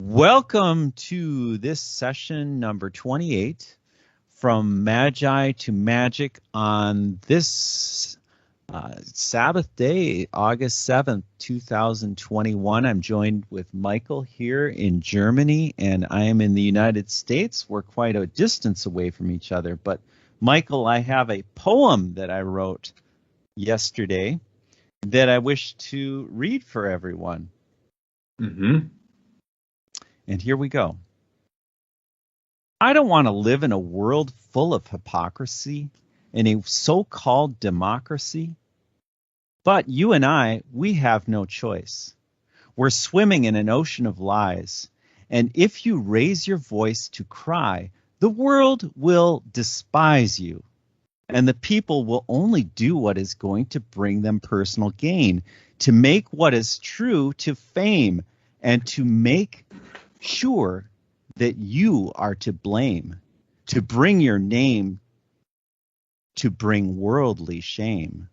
Welcome to this session number 28 from Magi to Magic on this Sabbath day, August 7th, 2021. I'm joined with Michael here in Germany, and I am in the United States. We're quite a distance away from each other. But, Michael, I have a poem that I wrote yesterday that I wish to read for everyone. Mm-hmm. And here we go. I don't want to live in a world full of hypocrisy, in a so-called democracy. But you and I, we have no choice. We're swimming in an ocean of lies. And if you raise your voice to cry, the world will despise you. And the people will only do what is going to bring them personal gain, to make what is true to fame, and to make sure that you are to blame, to bring your name, to bring worldly shame.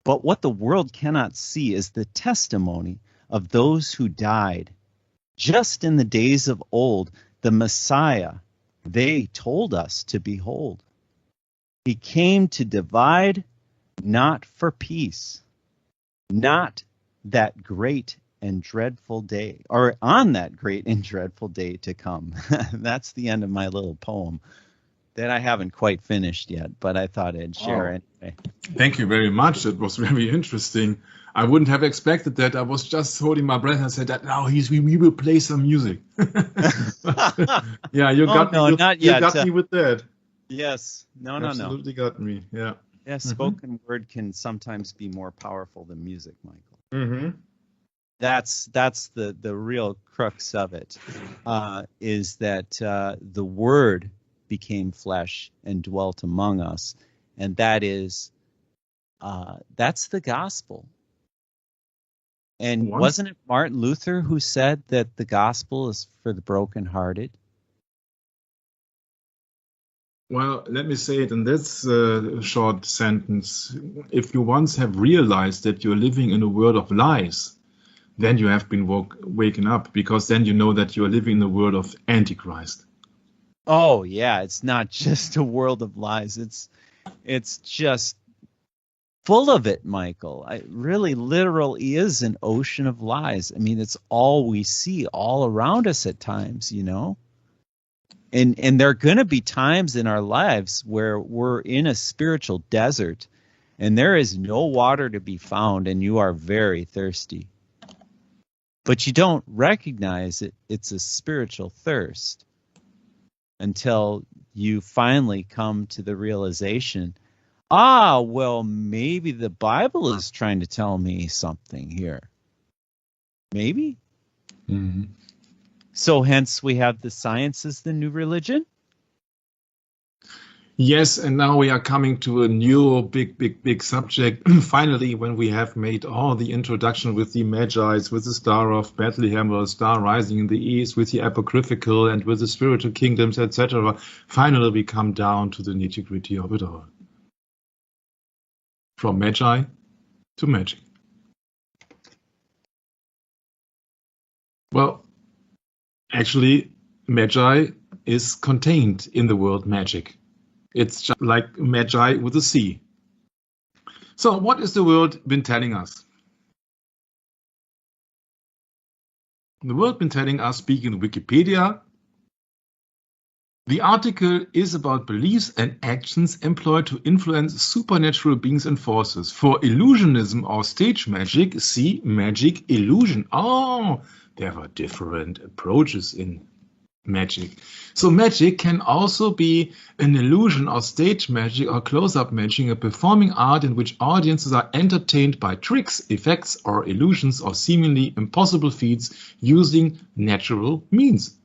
But what the world cannot see is the testimony of those who died. Just in the days of old, the Messiah, they told us to behold. He came to divide, not for peace, not that great and dreadful day, or on that great and dreadful day to come. That's the end of my little poem that I haven't quite finished yet, but I thought I'd share anyway. Thank you very much. It was very interesting. I wouldn't have expected that. I was just holding my breath and said that now we will play some music. Yeah, you got me. Not yet. You got me with that. Yes. No. Absolutely got me. Yeah. Yeah. Spoken word can sometimes be more powerful than music, Michael. Mm-hmm. That's the real crux of it, is that the Word became flesh and dwelt among us, and that's the gospel. And wasn't it Martin Luther who said that the gospel is for the brokenhearted? Well, let me say it in this short sentence. If you once have realized that you're living in a world of lies, then you have been waken up, because then you know that you are living in the world of Antichrist. Oh yeah, it's not just a world of lies. It's just full of it, Michael. Really, literally is an ocean of lies. I mean, it's all we see all around us at times, you know. And there are going to be times in our lives where we're in a spiritual desert, and there is no water to be found, and you are very thirsty. But you don't recognize it. It's a spiritual thirst until you finally come to the realization, well, maybe the Bible is trying to tell me something here. Maybe. Mm-hmm. So hence we have the science as the new religion? Yes, and now we are coming to a new big subject. Finally, when we have made all the introduction with the Magi's, with the Star of Bethlehem or Star rising in the east, with the apocryphal and with the spiritual kingdoms, etc., finally we come down to the nitty-gritty of it all. From Magi to magic. Well, actually, Magi is contained in the word magic. It's just like Magi with a C. So what is the world been telling us? The world been telling us, speaking Wikipedia, the article is about beliefs and actions employed to influence supernatural beings and forces. For illusionism or stage magic, see magic illusion. Oh, there were different approaches in magic. So magic can also be an illusion or stage magic or close-up magic, a performing art in which audiences are entertained by tricks, effects, or illusions or seemingly impossible feats using natural means.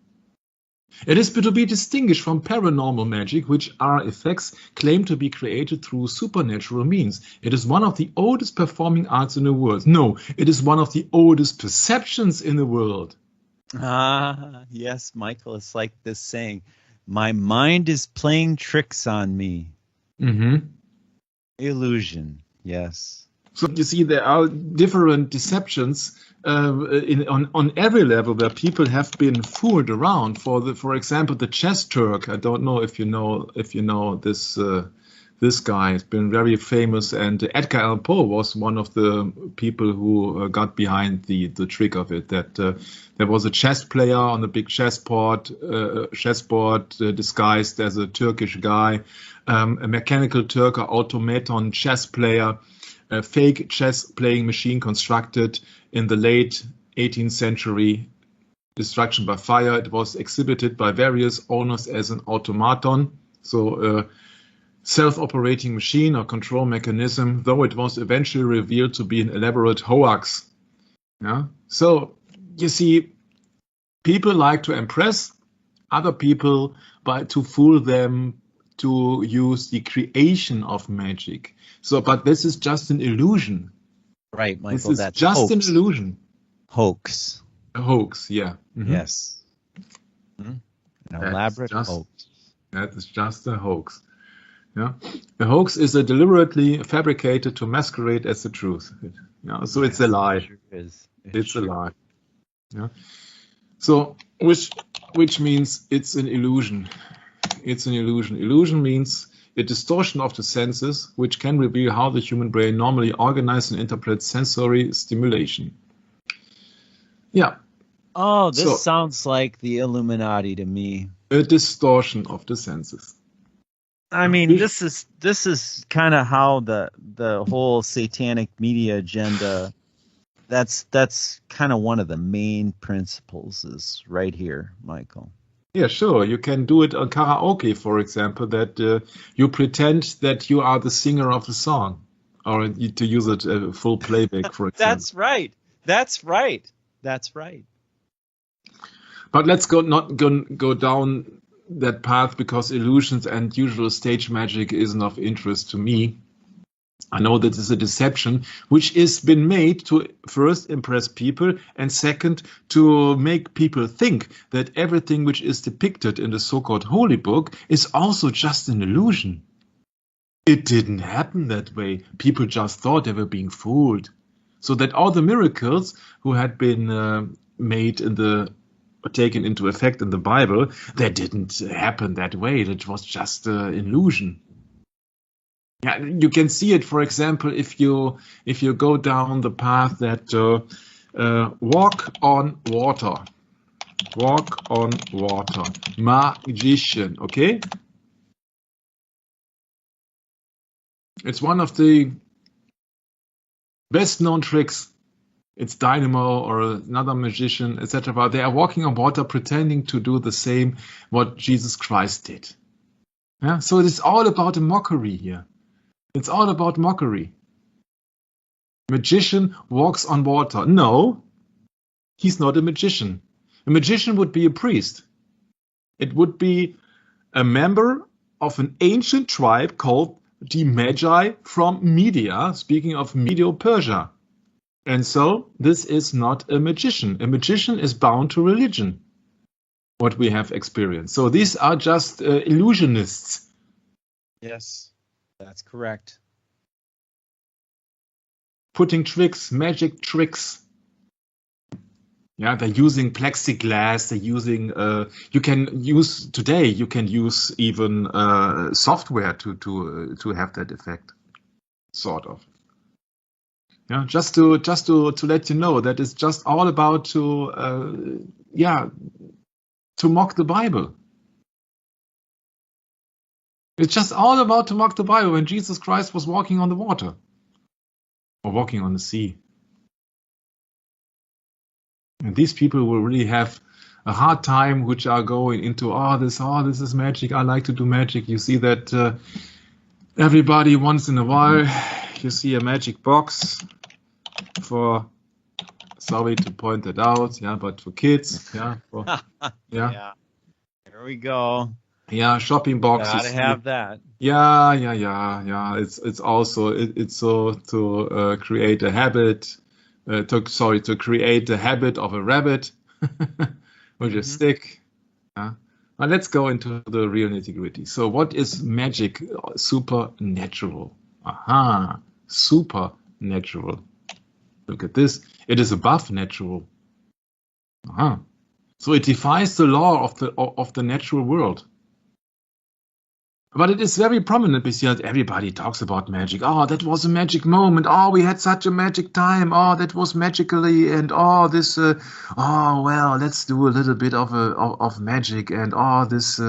It is to be distinguished from paranormal magic, which are effects claimed to be created through supernatural means. It is one of the oldest performing arts in the world. No, it is one of the oldest perceptions in the world. Yes, Michael, it's like this saying, my mind is playing tricks on me. Mm-hmm. Illusion, yes. So you see, there are different deceptions on every level where people have been fooled around. For example, the chess Turk. I don't know if you know this guy. Has been very famous, and Edgar Allan Poe was one of the people who got behind the trick of it. That there was a chess player on a big chessboard disguised as a Turkish guy, a mechanical Turk or automaton chess player. A fake chess playing machine constructed in the late 18th century, destruction by fire. It was exhibited by various owners as an automaton, so a self-operating machine or control mechanism, though it was eventually revealed to be an elaborate hoax. Yeah? So you see, people like to impress other people to fool them, to use the creation of magic. So, but this is just an illusion. Right, Michael. This is that's just hoax. an illusion. Hoax. A hoax, yeah. Mm-hmm. Yes. An elaborate hoax. That is just a hoax. Yeah. A hoax is a deliberately fabricated to masquerade as the truth. Yeah. So it's a lie. It sure is. It's a lie. Yeah. So which means it's an illusion. It's an illusion. Illusion means a distortion of the senses, which can reveal how the human brain normally organizes and interprets sensory stimulation. Yeah. Oh, this sounds like the Illuminati to me. A distortion of the senses. I mean, this is kind of how the whole satanic media agenda. That's kind of one of the main principles is right here, Michael. Yeah, sure. You can do it on karaoke, for example, that you pretend that you are the singer of the song, or to use it full playback, for example. That's right. That's right. That's right. But let's not go down that path, because illusions and usual stage magic isn't of interest to me. I know that is a deception which has been made to first impress people, and second to make people think that everything which is depicted in the so-called holy book is also just an illusion. It didn't happen that way. People just thought they were being fooled. So that all the miracles who had been made taken into effect in the Bible, they didn't happen that way. It was just an illusion. Yeah, you can see it, for example, if you go down the path that walk on water, magician, okay? It's one of the best known tricks. It's Dynamo or another magician, etc. They are walking on water, pretending to do the same what Jesus Christ did. Yeah, so it is all about a mockery here. It's all about mockery. Magician walks on water. No, he's not a magician. A magician would be a priest. It would be a member of an ancient tribe called the Magi from Media, speaking of Medo-Persia. And so this is not a magician. A magician is bound to religion, what we have experienced. So these are just illusionists. Yes. That's correct. Putting tricks, magic tricks. Yeah, they're using plexiglass. They're using. You can use even software to have that effect, sort of. Yeah, just to let you know that it's just all about to mock the Bible. It's just all about to mock the Bible when Jesus Christ was walking on the water or walking on the sea. And these people will really have a hard time, which are going into, this is magic. I like to do magic. You see that everybody once in a while, you see a magic box for, sorry to point that out, but for kids, Yeah. Here we go. Yeah, shopping boxes. Gotta have that. Yeah. It's also to create a habit. To create a habit of a rabbit with a stick. But let's go into the real nitty-gritty. So, what is magic? Supernatural. Supernatural. natural. Look at this. It is above natural. So it defies the law of the natural world. But it is very prominent because everybody talks about magic. Oh, that was a magic moment. Oh, we had such a magic time. Oh, that was magically. And oh, this. Oh, well, let's do a little bit of magic. And oh, this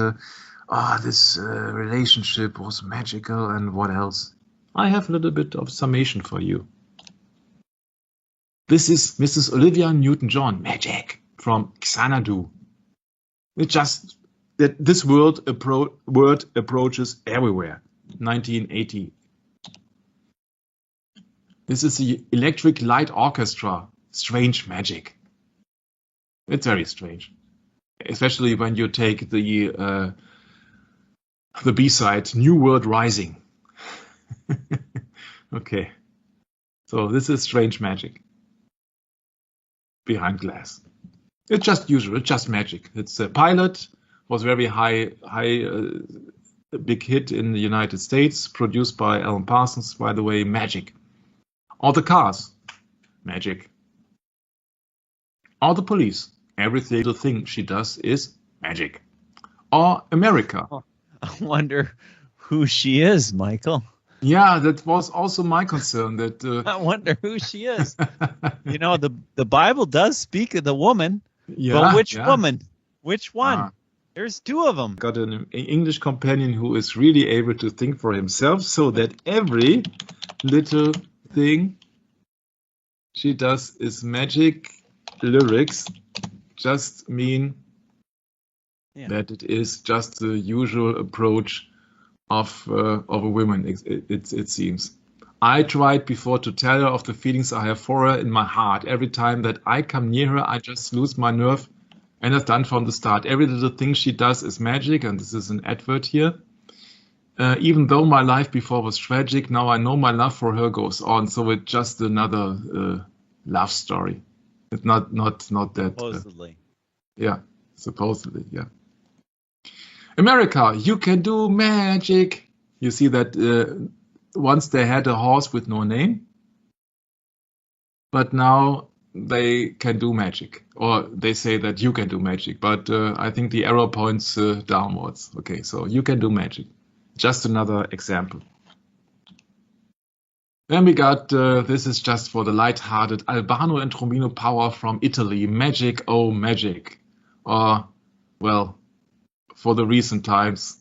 relationship was magical. And what else? I have a little bit of summation for you. This is Mrs. Olivia Newton-John, magic from Xanadu. It just that this word approaches everywhere. 1980. This is the Electric Light Orchestra. Strange magic. It's very strange, especially when you take the B-side, New World Rising. Okay, so this is strange magic behind glass. It's just usual. It's just magic. It's a pilot. Was very high big hit in the United States, produced by Alan Parsons, by the way, magic. All the cars, magic. All the police, every single thing she does is magic. Or America. I wonder who she is, Michael. Yeah, that was also my concern. That I wonder who she is. You know, the Bible does speak of the woman, but which woman? Which one? There's two of them. Got an English companion who is really able to think for himself, so that every little thing she does is magic. Lyrics just mean that it is just the usual approach of a woman. It seems. I tried before to tell her of the feelings I have for her in my heart. Every time that I come near her, I just lose my nerve. And it's done from the start. Every little thing she does is magic, and this is an advert here. Even though my life before was tragic, now I know my love for her goes on. So it's just another love story. It's not that. Supposedly. Supposedly, yeah. America, you can do magic. You see that once they had a horse with no name, but now they can do magic, or they say that you can do magic, but I think the arrow points downwards. Okay, so you can do magic. Just another example. Then we got, this is just for the light-hearted, Albano and Romino Power from Italy. Magic, oh magic. Or, well, for the recent times,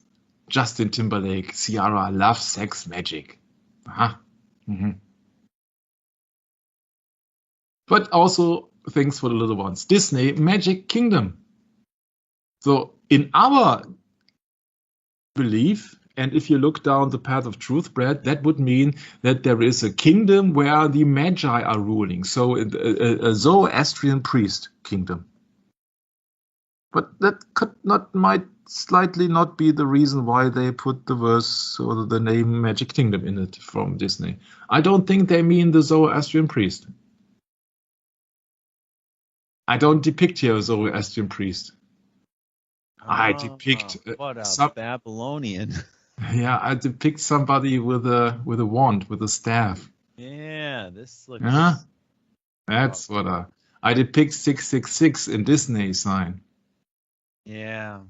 Justin Timberlake, Ciara, love, sex, magic. But also things for the little ones. Disney, Magic Kingdom. So in our belief, and if you look down the path of truth, Brad, that would mean that there is a kingdom where the Magi are ruling. So a Zoroastrian priest kingdom. But that might slightly not be the reason why they put the verse or the name Magic Kingdom in it from Disney. I don't think they mean the Zoroastrian priest. I don't depict here a Zoroastrian priest. I depict what a Babylonian. Yeah, I depict somebody with a wand, with a staff. Yeah, this looks. That's what I depict 666 in Disney sign. Yeah,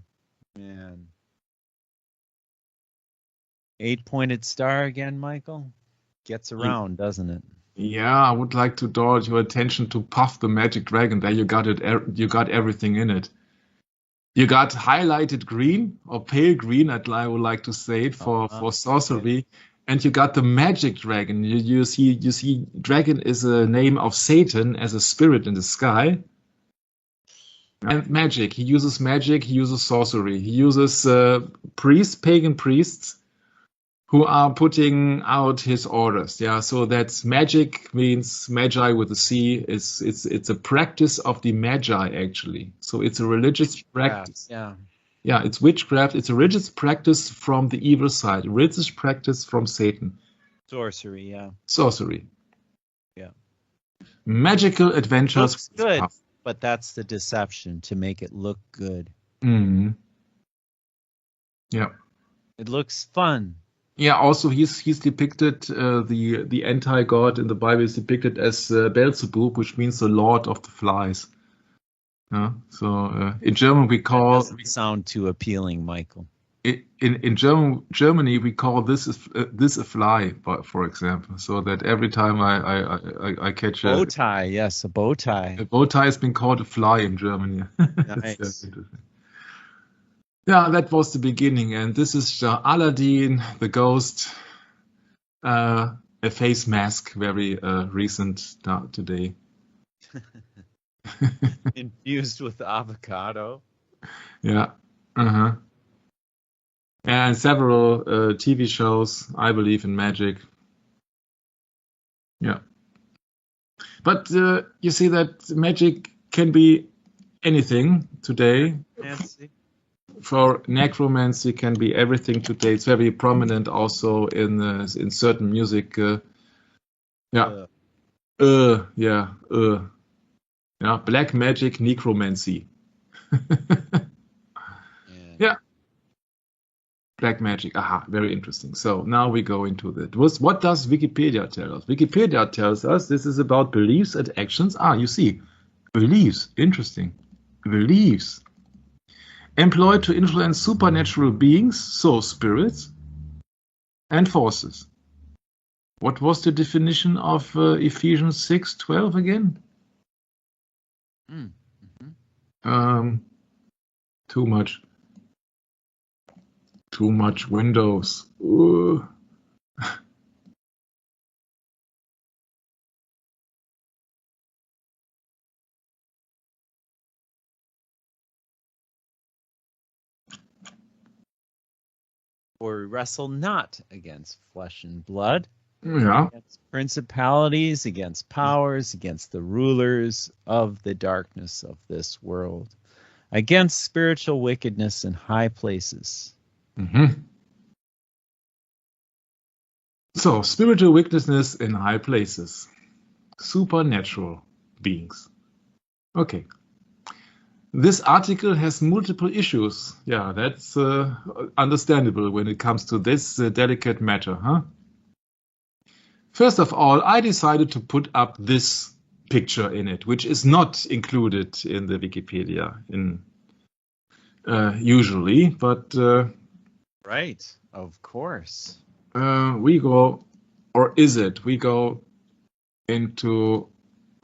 man. 8-pointed star again, Michael. Gets around, doesn't it? Yeah, I would like to draw your attention to Puff the Magic Dragon. There you got it. You got everything in it. You got highlighted green or pale green, I would like to say it for sorcery, okay. And you got the Magic Dragon. You see, dragon is a name of Satan as a spirit in the sky. And magic. He uses magic. He uses sorcery. He uses pagan priests, who are putting out his orders. Yeah, so that's magic means magi with a C. It's a practice of the magi actually. So it's a religious practice. Yeah, it's witchcraft. It's a religious practice from the evil side. Religious practice from Satan. Sorcery. Yeah. Sorcery. Yeah. Magical adventures. Looks good, but that's the deception to make it look good. Mm-hmm. Yeah. It looks fun. Yeah, also he's depicted, the anti-god in the Bible is depicted as Beelzebub, which means the Lord of the Flies. Yeah. So in German we That call doesn't sound too appealing, Michael. in Germany we call this a fly, for example. So that every time I catch Bow tie, yes, a bow tie. a bow tie has been called a fly in Germany. That's Nice. interesting. Yeah, that was the beginning, and this is Aladdin, the ghost, a face mask, very recent today. Infused with avocado. Yeah. Uh-huh. And several TV shows. I believe in magic. Yeah. But you see that magic can be anything today. Nancy. For necromancy can be everything today. It's very prominent also in certain music. Yeah. Yeah. Yeah. Black magic, necromancy. Yeah. Black magic. Aha, very interesting. So now we go into that. What does Wikipedia tell us? Wikipedia tells us this is about beliefs and actions. You see, beliefs. Interesting. Beliefs. Employed to influence supernatural beings, so spirits, and forces. What was the definition of Ephesians 6:12 again? Too much Windows. For we wrestle not against flesh and blood, Yeah. against principalities, against powers, against the rulers of the darkness of this world, against spiritual wickedness in high places. Mm-hmm. So, spiritual wickedness in high places. Supernatural beings. Okay. This article has multiple issues. Yeah, that's understandable when it comes to this delicate matter, huh? First of all, I decided to put up this picture in it, which is not included in the Wikipedia usually, but Right, of course. we go, or is it? We go into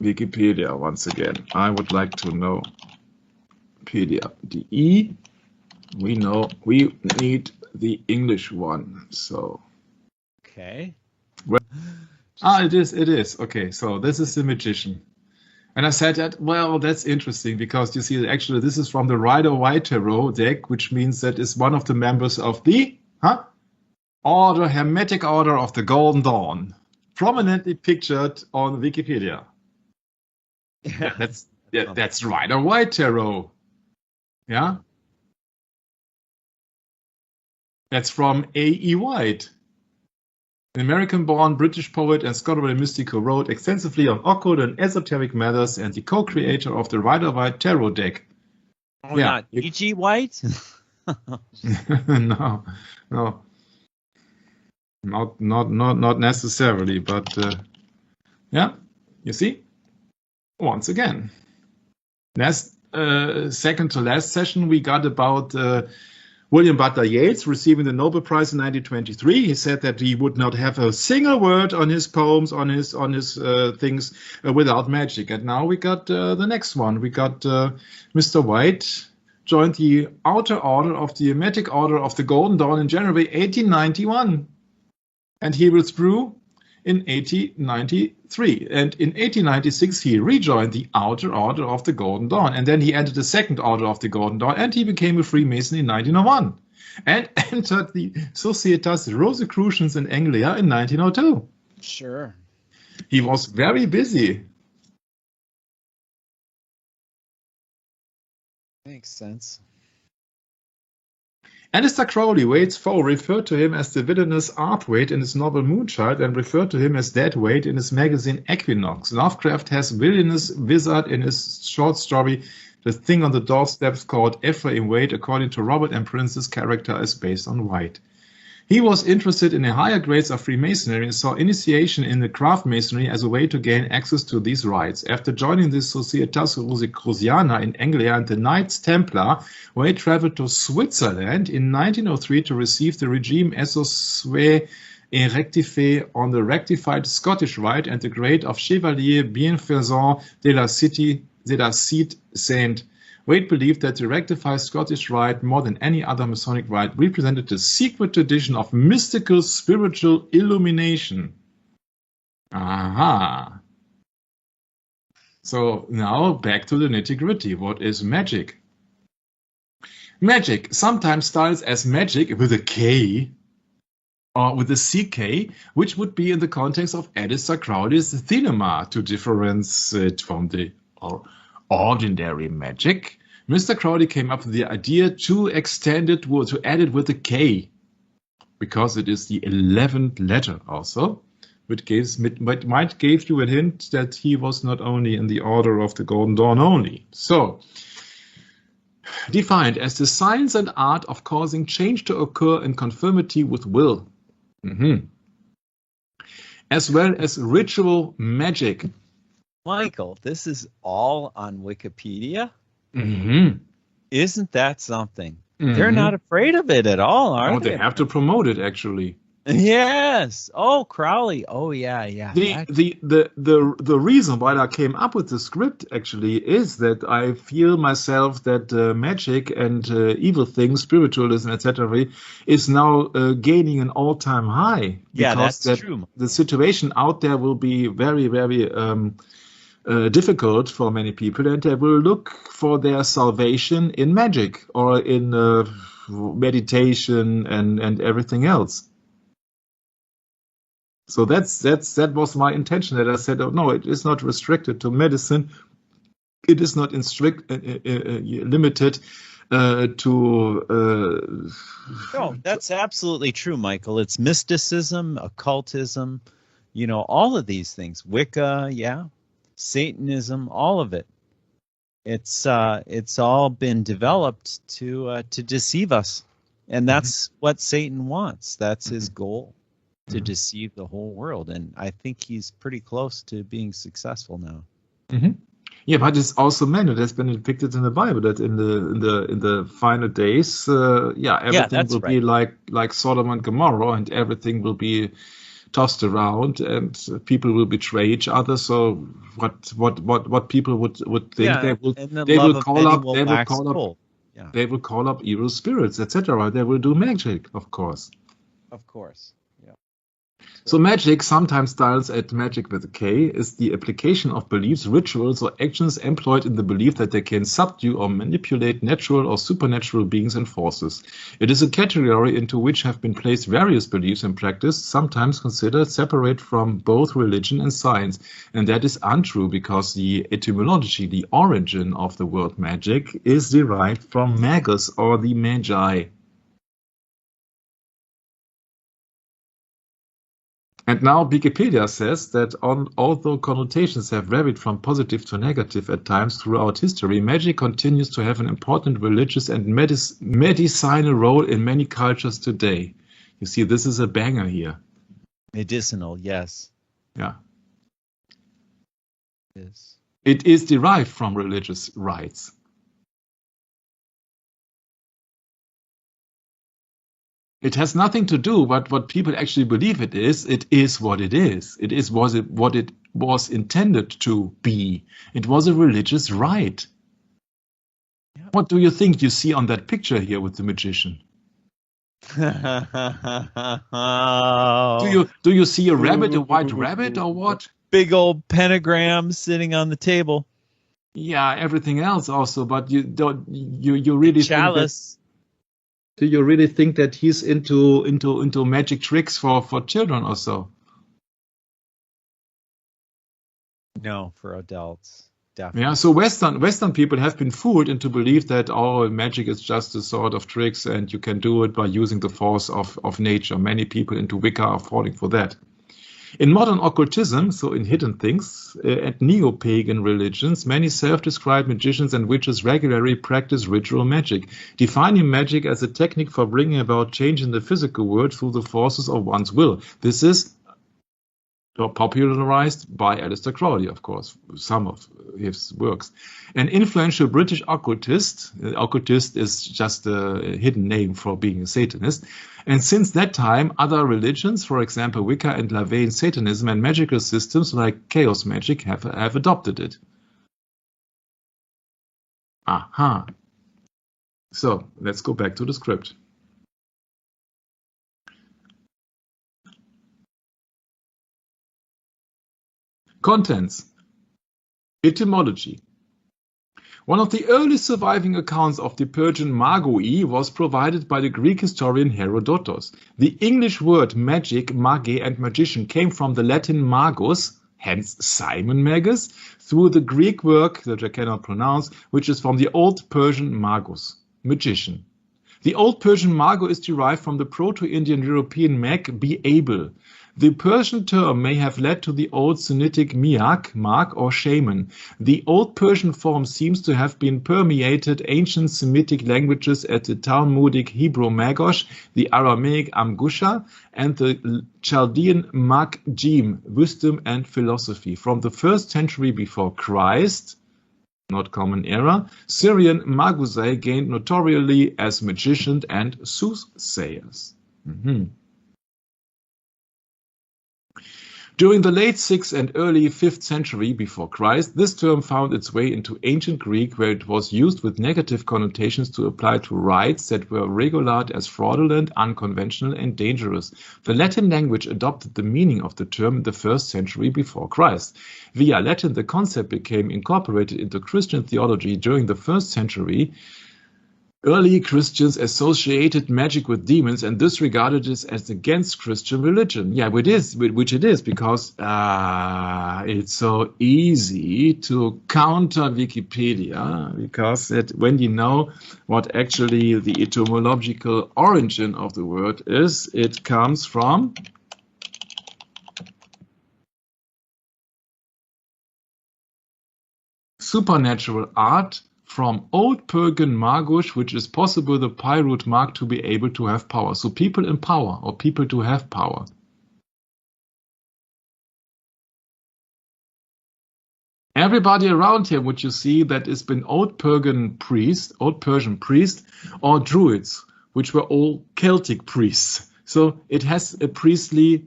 Wikipedia once again. I would like to know Wikipedia.de. We know we need the English one. So Okay. it is. Okay, so this is the magician. And I said that, well, that's interesting because you see, actually, this is from the Rider-Waite Tarot deck, which means that is one of the members of the Hermetic Order of the Golden Dawn, prominently pictured on Wikipedia. Yeah. That's Rider-Waite Tarot. Yeah. That's from A.E. White. An American-born British poet and scholarly mystic who wrote extensively on occult and esoteric matters and the co-creator of the Rider-Waite Tarot deck. Oh, yeah. Not E.G. White? No. Not necessarily, but yeah, you see, once again. Second to last session, we got about William Butler Yeats receiving the Nobel Prize in 1923. He said that he would not have a single word on his poems, on his things without magic. And now we got the next one. We got Mr. White joined the Outer Order of the Hermetic Order of the Golden Dawn in January 1891. And he withdrew in 1893. And in 1896, he rejoined the Outer Order of the Golden Dawn. And then he entered the Second Order of the Golden Dawn, and he became a Freemason in 1901. And entered the Societas Rosicrucians in Anglia in 1902. Sure. He was very busy. Makes sense. Aleister Crowley, Waite's foe, referred to him as the villainous Arthwaite in his novel Moonchild and referred to him as Deadwaite in his magazine Equinox. Lovecraft has villainous wizard in his short story The Thing on the Doorsteps called Ephraim Waite. According to Robert M. Prince's character is based on White. He was interested in the higher grades of Freemasonry and saw initiation in the craft masonry as a way to gain access to these rites. After joining the Societas Rosicruciana in Anglia and the Knights Templar, where he traveled to Switzerland in 1903 to receive the regime esso sui rectifié on the rectified Scottish rite and the grade of Chevalier Bienfaisant de la Cite Saint. Wade believed that the rectified Scottish rite, more than any other Masonic rite, represented the secret tradition of mystical spiritual illumination. Aha. So now back to the nitty-gritty. What is magic? Magic sometimes starts as magic with a K or with a CK, which would be in the context of Aleister Crowley's Thelema to differentiate from the ordinary magic. Mr. Crowley came up with the idea to extend it, to add it with a K, because it is the 11th letter also, which might give you a hint that he was not only in the Order of the Golden Dawn only. So, defined as the science and art of causing change to occur in conformity with will, as well as ritual magic. Michael, this is all on Wikipedia? Isn't that something? They're not afraid of it at all, are they? They have to promote it, actually. Yes. Oh, Crowley. Oh, yeah. The reason why I came up with the script, actually, is that I feel myself that magic and evil things, spiritualism, etc., is now gaining an all-time high. Yeah, that's true. The situation out there will be very, very difficult for many people, and they will look for their salvation in magic or in meditation and everything else. So that was my intention. That I said, oh, no, it is not restricted to medicine. It is not limited to. No, that's absolutely true, Michael. It's mysticism, occultism, all of these things. Wicca, yeah. Satanism, all of it. It's all been developed to deceive us, and that's what Satan wants. That's his goal, to deceive the whole world. And I think he's pretty close to being successful now. Yeah, but it's also meant. It has been depicted in the Bible that in the final days, everything will be like Sodom and Gomorrah, and everything will be tossed around, and people will betray each other. So what people would think, they will call up evil spirits, etc. They will do magic, of course. Yeah. So magic, sometimes styled as magic with a K, is the application of beliefs, rituals, or actions employed in the belief that they can subdue or manipulate natural or supernatural beings and forces. It is a category into which have been placed various beliefs and practice, sometimes considered separate from both religion and science. And that is untrue, because the etymology, the origin of the word magic, is derived from magus, or the magi. And now Wikipedia says that although connotations have varied from positive to negative at times throughout history, magic continues to have an important religious and medicinal role in many cultures today. You see, this is a banger here. Medicinal, yes. Yeah. Yes. It is derived from religious rites. It has nothing to do with what people actually believe it is. It is what it is. It is what it was intended to be. It was a religious rite. Yeah. What do you think you see on that picture here with the magician? Do you see a rabbit, a white rabbit, or what? Big old pentagram sitting on the table. Yeah, everything else also, but you really chalice. Do you really think that he's into magic tricks for children or so? No, for adults, definitely. Yeah, so Western people have been fooled into belief that magic is just a sort of tricks, and you can do it by using the force of nature. Many people into Wicca are falling for that. In modern occultism, so in hidden things, and neo-pagan religions, many self-described magicians and witches regularly practice ritual magic, defining magic as a technique for bringing about change in the physical world through the forces of one's will. This is popularized by Aleister Crowley, of course, some of his works. An influential British occultist is just a hidden name for being a Satanist, and since that time, other religions, for example, Wicca and Lavane Satanism, and magical systems like chaos magic have adopted it. Aha. So, let's go back to the script. Contents. Etymology. One of the earliest surviving accounts of the Persian magoi was provided by the Greek historian Herodotus. The English word magic, mage, and magician came from the Latin magus, hence Simon Magus, through the Greek work that I cannot pronounce, which is from the Old Persian magus, magician. The Old Persian mago is derived from the Proto-Indian European mag, be able. The Persian term may have led to the Old Semitic miak, mark, or shaman. The Old Persian form seems to have been permeated ancient Semitic languages as the Talmudic Hebrew magosh, the Aramaic amgusha, and the Chaldean makjim, wisdom and philosophy. From the 1st century before Christ, not common era, Syrian magusai gained notoriety as magicians and soothsayers. During the late 6th and early 5th century before Christ, this term found its way into ancient Greek, where it was used with negative connotations to apply to rites that were regarded as fraudulent, unconventional, and dangerous. The Latin language adopted the meaning of the term in the 1st century before Christ. Via Latin, the concept became incorporated into Christian theology during the 1st century. Early Christians associated magic with demons and this regarded it as against Christian religion. Yeah, which it is, because it's so easy to counter Wikipedia, because when you know what actually the etymological origin of the word is, it comes from supernatural art, from Old Pagan magush, which is possible the Pi root mark to be able to have power. So people in power, or people to have power. Everybody around him, which you see, that has been Old Persian priest, or Druids, which were all Celtic priests. So it has a priestly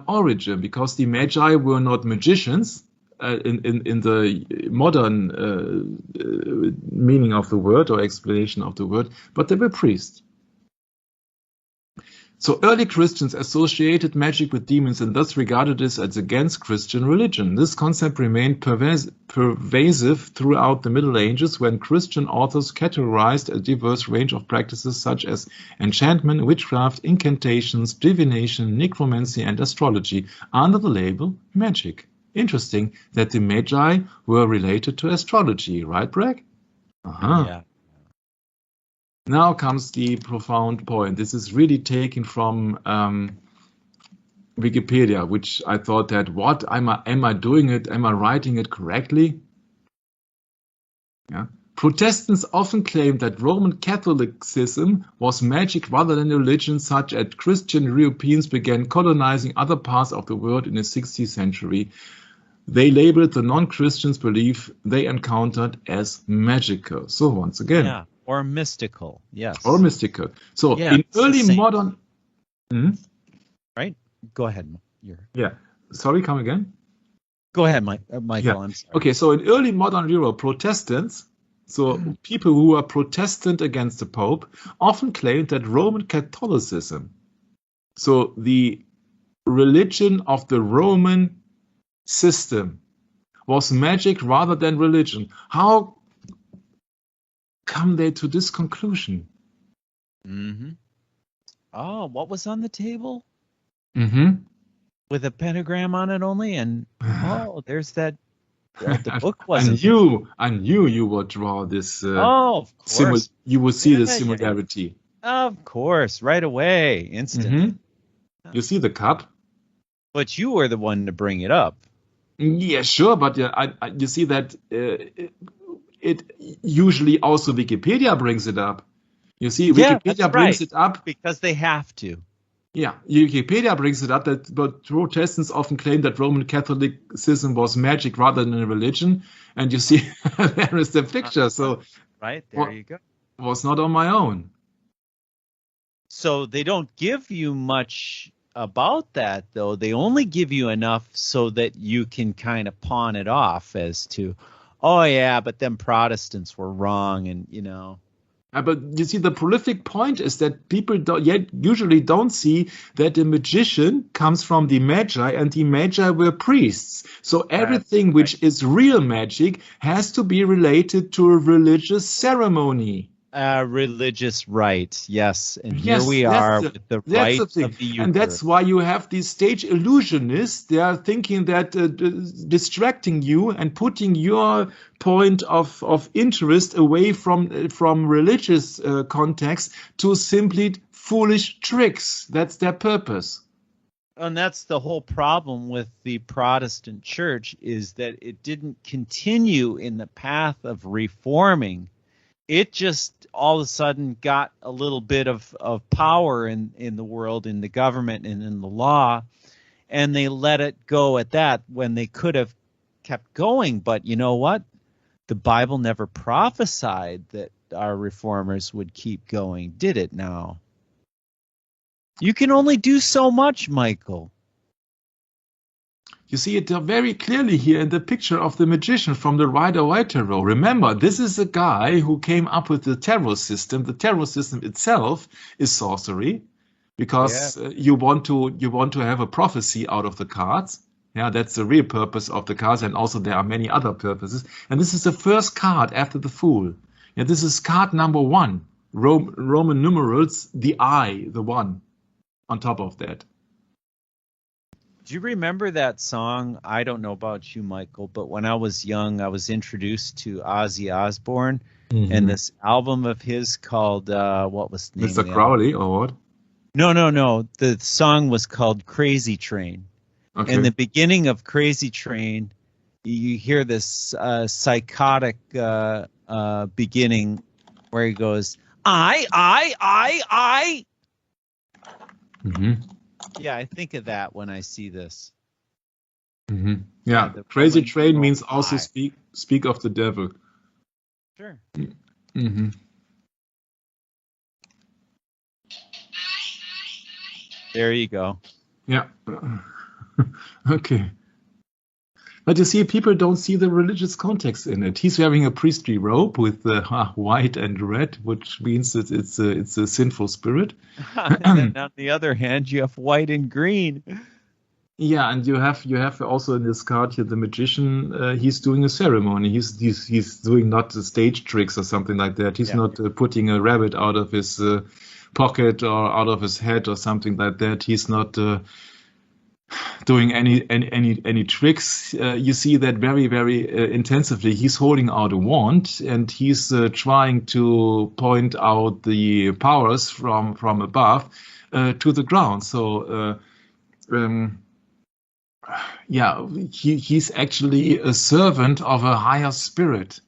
origin, because the Magi were not magicians, in the modern meaning of the word or explanation of the word, but they were priests. So early Christians associated magic with demons and thus regarded this as against Christian religion. This concept remained pervasive throughout the Middle Ages, when Christian authors categorized a diverse range of practices such as enchantment, witchcraft, incantations, divination, necromancy, and astrology under the label magic. Interesting that the Magi were related to astrology, right, Bragg? Yeah. Now comes the profound point. This is really taken from Wikipedia, which I thought that, what, am I doing it? Am I writing it correctly? Yeah. Protestants often claim that Roman Catholicism was magic rather than a religion, such as Christian Europeans began colonizing other parts of the world in the 16th century. They labeled the non-Christians' belief they encountered as magical. So once again. Yeah, or mystical, yes. Or mystical. So yeah, in early modern... Right? Go ahead. Yeah. Sorry, come again? Go ahead, Michael. Yeah. I'm sorry. Okay, so in early modern Europe, Protestants, so people who are Protestant against the Pope, often claimed that Roman Catholicism, so the religion of the Roman system, was magic rather than religion. How come they to this conclusion? Oh, what was on the table? With a pentagram on it only, and there's that. The book wasn't. I knew you would draw this. Of course. You would see the similarity. Of course, right away, instant. You see the cup? But you were the one to bring it up. Yeah, sure, but you see that it usually also Wikipedia brings it up. You see, Yeah, that's Wikipedia brings right. it up. Because they have to. Yeah, Wikipedia brings it up that but Protestants often claim that Roman Catholicism was magic rather than a religion. And you see, there is the picture. So, Right, there what you go. was not on my own. So they don't give you much about that, though. They only give you enough so that you can kind of pawn it off as to, oh, yeah, but them Protestants were wrong. And, But you see, the prolific point is that people usually don't see that the magician comes from the Magi, and the Magi were priests. So everything which is real magic has to be related to a religious ceremony. Religious rite, yes. And here Yes, we are with the that's rite the thing. of the And that's Eucharist. why you have these stage illusionists. They are thinking that distracting you and putting your point of interest away from religious context to simply foolish tricks. That's their purpose. And that's the whole problem with the Protestant church, is that it didn't continue in the path of reforming. It just all of a sudden got a little bit of power in the world, in the government and in the law, and they let it go at that when they could have kept going. But you know what? The Bible never prophesied that our reformers would keep going, did it now? You can only do so much, Michael. You see it very clearly here in the picture of the magician from the Rider-Waite Tarot. Remember, this is a guy who came up with the tarot system. The tarot system itself is sorcery, because you want to have a prophecy out of the cards. Yeah, that's the real purpose of the cards, and also there are many other purposes. And this is the first card after the Fool. Yeah, this is card number 1. Roman numerals, the I, the 1, on top of that. Do you remember that song? I don't know about you, Michael, but when I was young, I was introduced to Ozzy Osbourne and this album of his called, what was the name? Mr. Crowley, or what? No. The song was called Crazy Train. Okay. In the beginning of Crazy Train, you hear this psychotic beginning where he goes, I. Mm-hmm. Yeah, I think of that when I see this. Mm-hmm. Yeah, Crazy Train means also speak of the devil. Sure. Mm-hmm. There you go. Yeah. Okay. But you see, people don't see the religious context in it. He's wearing a priestly robe with white and red, which means that it's a sinful spirit. And on the other hand, you have white and green. Yeah, and you have also in this card here the magician. He's doing a ceremony. He's doing not the stage tricks or something like that. He's not putting a rabbit out of his pocket or out of his head or something like that. He's not doing any tricks. You see that very, very intensively. He's holding out a wand and he's trying to point out the powers from above to the ground. So he's actually a servant of a higher spirit.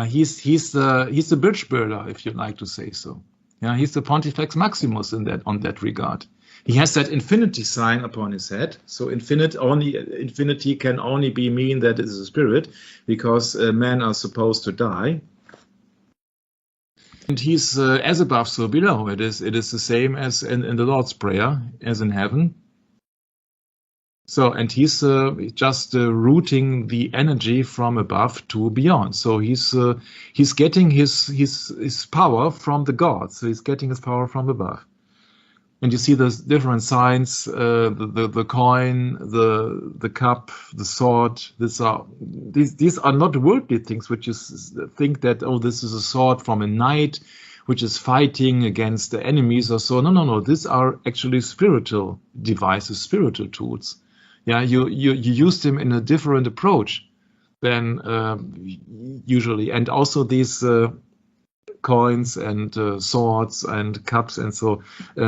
He's the bridge builder, if you like to say so. He's the Pontifex Maximus on that regard. He has that infinity sign upon his head. So infinity can only be mean that it is a spirit, because men are supposed to die. And he's as above, so below. It is the same as in the Lord's Prayer, as in heaven. So, and he's just routing the energy from above to beyond. So he's getting his power from the gods. So he's getting his power from above. And you see the different signs, the coin, the cup, the sword. These are not worldly things, which is think that, oh, this is a sword from a knight, which is fighting against the enemies or so. No. These are actually spiritual devices, spiritual tools. Yeah, you use them in a different approach than usually. And also these coins and swords and cups, and so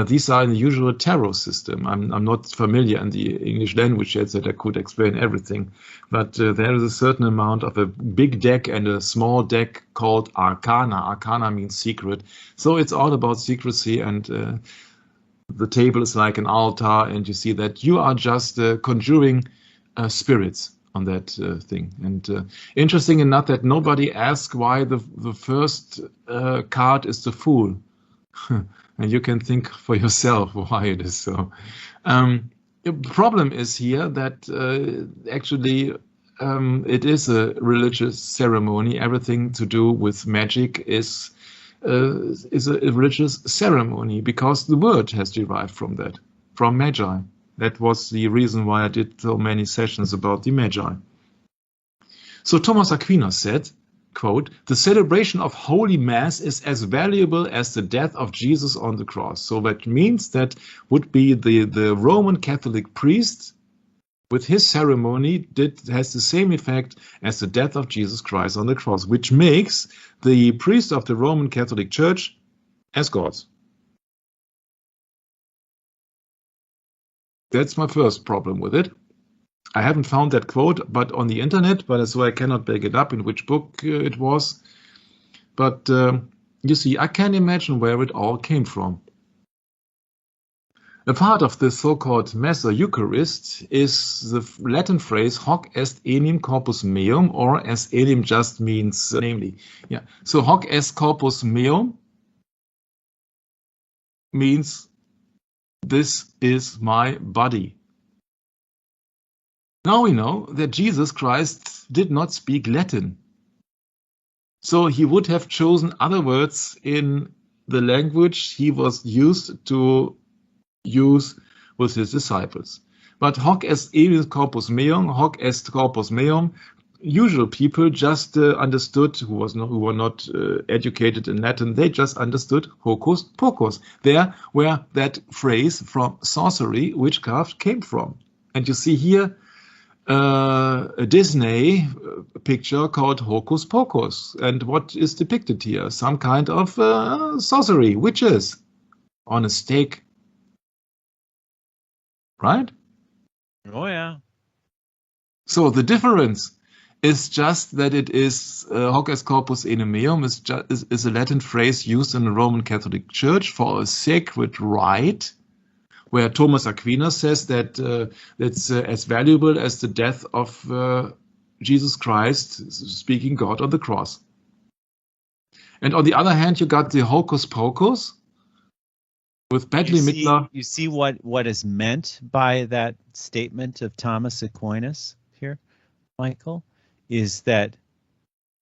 these are in the usual tarot system. I'm not familiar in the English language yet that I could explain everything, but there is a certain amount of a big deck and a small deck called Arcana. Arcana means secret, so it's all about secrecy, and the table is like an altar, and you see that you are just conjuring spirits on that thing. And interesting enough that nobody asked why the first card is the Fool. And you can think for yourself why it is so. The problem is here that actually it is a religious ceremony. Everything to do with magic is a religious ceremony, because the word has derived from that, from magi. That was the reason why I did so many sessions about the Magi. So Thomas Aquinas said, quote, "The celebration of Holy Mass is as valuable as the death of Jesus on the cross." So that means that would be the Roman Catholic priest with his ceremony has the same effect as the death of Jesus Christ on the cross, which makes the priest of the Roman Catholic Church as gods. That's my first problem with it. I haven't found that quote, but on the internet, but so I cannot back it up in which book it was. But you see, I can imagine where it all came from. A part of the so-called Mass or Eucharist is the Latin phrase "hoc est enim corpus meum," or as enim just means namely. Yeah. So "hoc est corpus meum" means this is my body. Now we know that Jesus Christ did not speak Latin. So he would have chosen other words in the language he was used to use with his disciples. But "hoc est enim corpus meum," "hoc est corpus meum," usual people just understood, who were not educated in Latin, they just understood hocus pocus. There where that phrase from sorcery, witchcraft, came from. And you see here a Disney picture called Hocus Pocus. And what is depicted here? Some kind of sorcery, witches on a stake. Right? Oh, yeah. So the difference is just that it is "hoc est corpus enim meum" is a Latin phrase used in the Roman Catholic Church for a sacred rite, where Thomas Aquinas says that it's as valuable as the death of Jesus Christ, speaking God, on the cross. And on the other hand, you got the hocus pocus with Bette Midler. You see what is meant by that statement of Thomas Aquinas here, Michael, is that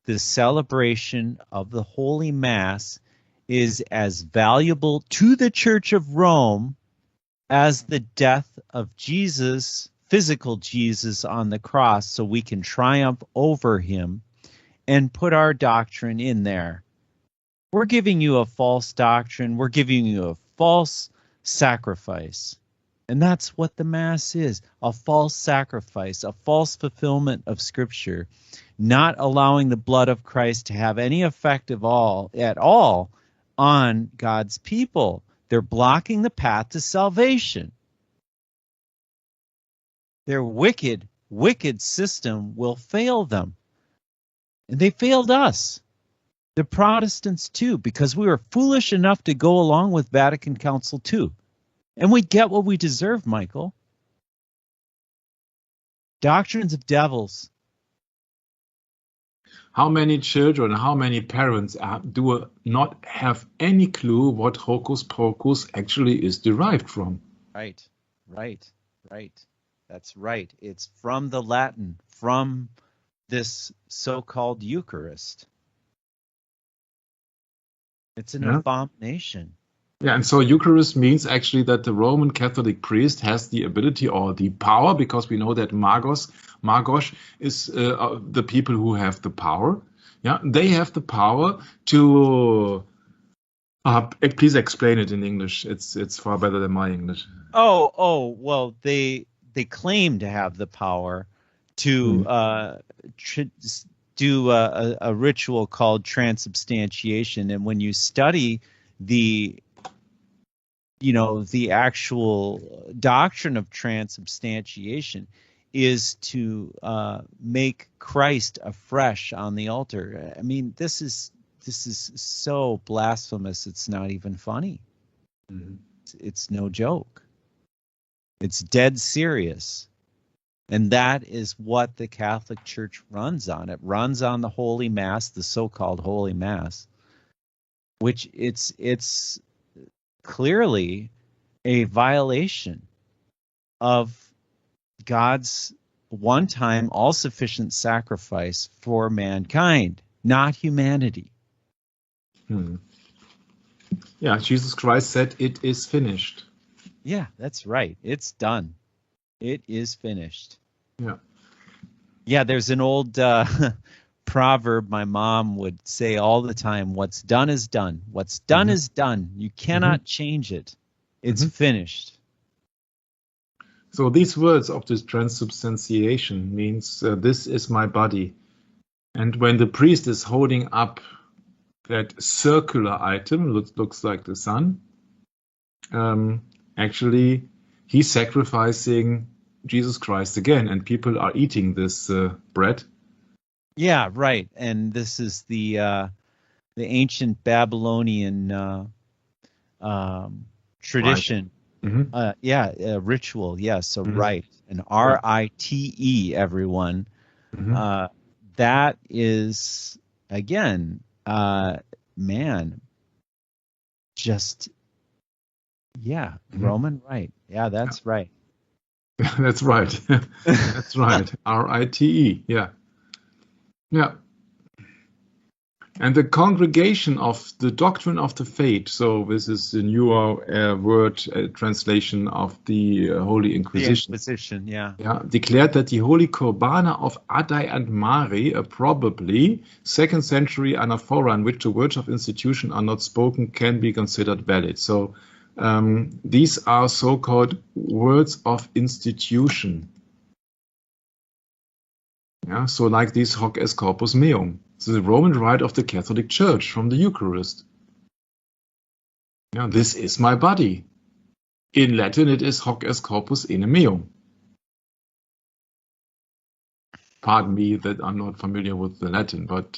the celebration of the Holy Mass is as valuable to the Church of Rome as the death of Jesus, physical Jesus, on the cross, so we can triumph over him and put our doctrine in there. We're giving you a false doctrine. We're giving you a false sacrifice. And that's what the Mass is, a false sacrifice, a false fulfillment of Scripture, not allowing the blood of Christ to have any effect at all on God's people. They're blocking the path to salvation. Their wicked, wicked system will fail them. And they failed us, the Protestants too, because we were foolish enough to go along with Vatican Council II. And we get what we deserve, Michael. Doctrines of devils. How many children, how many parents do not have any clue what hocus pocus actually is derived from? Right. That's right. It's from the Latin, from this so-called Eucharist. It's an abomination. Yeah, and so Eucharist means actually that the Roman Catholic priest has the ability or the power, because we know that Magos is the people who have the power. Yeah, they have the power to. Please explain it in English. It's far better than my English. Well, they claim to have the power to do a ritual called transubstantiation, and when you study the actual doctrine of transubstantiation, is to make Christ afresh on the altar. I mean, this is so blasphemous. It's not even funny. Mm-hmm. It's no joke. It's dead serious. And that is what the Catholic Church runs on. It runs on the Holy Mass, the so-called Holy Mass, which it's clearly a violation of God's one-time, all-sufficient sacrifice for mankind, not humanity. Yeah, Jesus Christ said, "It is finished." Yeah, that's right. It's done. It is finished. Yeah. Yeah, there's an old proverb my mom would say all the time: what's done is done. What's done is done. You cannot change it. It's finished. So these words of this transubstantiation means this is my body. And when the priest is holding up that circular item, looks like the sun, actually he's sacrificing Jesus Christ again, and people are eating this bread. Yeah, right. And this is the ancient Babylonian tradition. Right. Mm-hmm. Ritual. Yeah, so right. And RITE, everyone. Mm-hmm. That is, again, man, just, Roman rite. Yeah, that's right. That's right. That's right. RITE. Yeah. Yeah. And the congregation of the doctrine of the faith, so this is the newer word translation of the Holy Inquisition. The Inquisition, yeah. Declared that the holy Kurbana of Addai and Mari, a probably 2nd century anaphora in which the words of institution are not spoken, can be considered valid. So these are so-called words of institution. Yeah, so like this hoc est corpus meum. So the Roman rite of the Catholic Church from the Eucharist. Yeah, this is my body. In Latin, it is hoc est corpus in meum. Pardon me that I'm not familiar with the Latin, but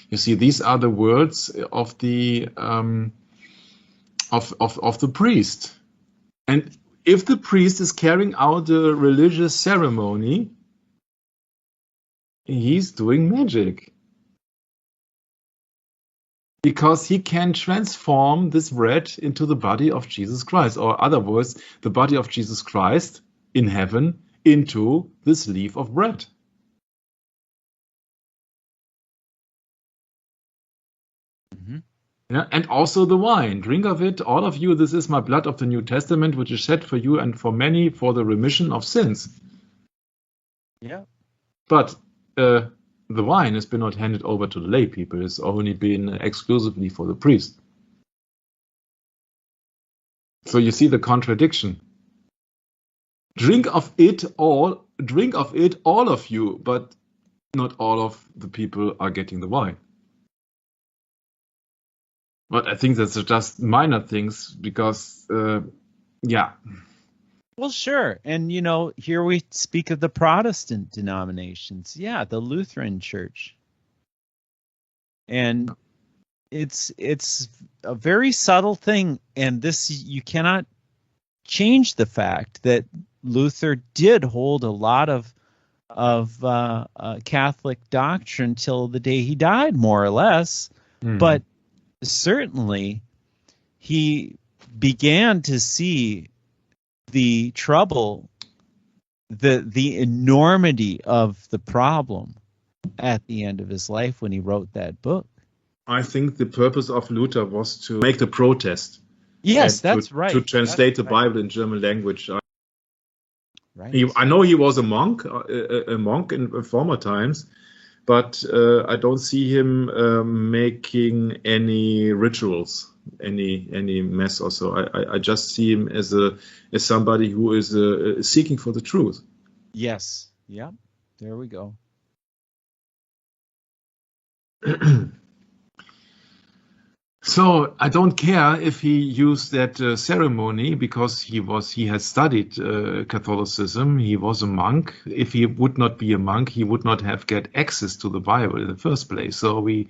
you see, these are the words of the of the priest. And if the priest is carrying out the religious ceremony, he's doing magic. Because he can transform this bread into the body of Jesus Christ, or other words, the body of Jesus Christ in heaven into this leaf of bread. Yeah, and also the wine. Drink of it, all of you. This is my blood of the New Testament, which is shed for you and for many for the remission of sins. Yeah. But the wine has been not handed over to the lay people. It's only been exclusively for the priest. So you see the contradiction. Drink of it, all of you, but not all of the people are getting the wine. But I think that's just minor things because, yeah. Well, sure. And, here we speak of the Protestant denominations. Yeah, the Lutheran Church. And it's a very subtle thing. And this, you cannot change the fact that Luther did hold a lot of Catholic doctrine till the day he died, more or less. But certainly he began to see the trouble, the enormity of the problem at the end of his life when he wrote that book. I think the purpose of Luther was to make the protest. Yes, that's right. To translate the Bible in German language. Right. I know he was a monk in former times, but I don't see him making any rituals, any mess or so. I just see him as somebody who is seeking for the truth. Yes. Yeah. There we go. So I don't care if he used that ceremony because he has studied Catholicism. He was a monk. If he would not be a monk, he would not have get access to the Bible in the first place. So we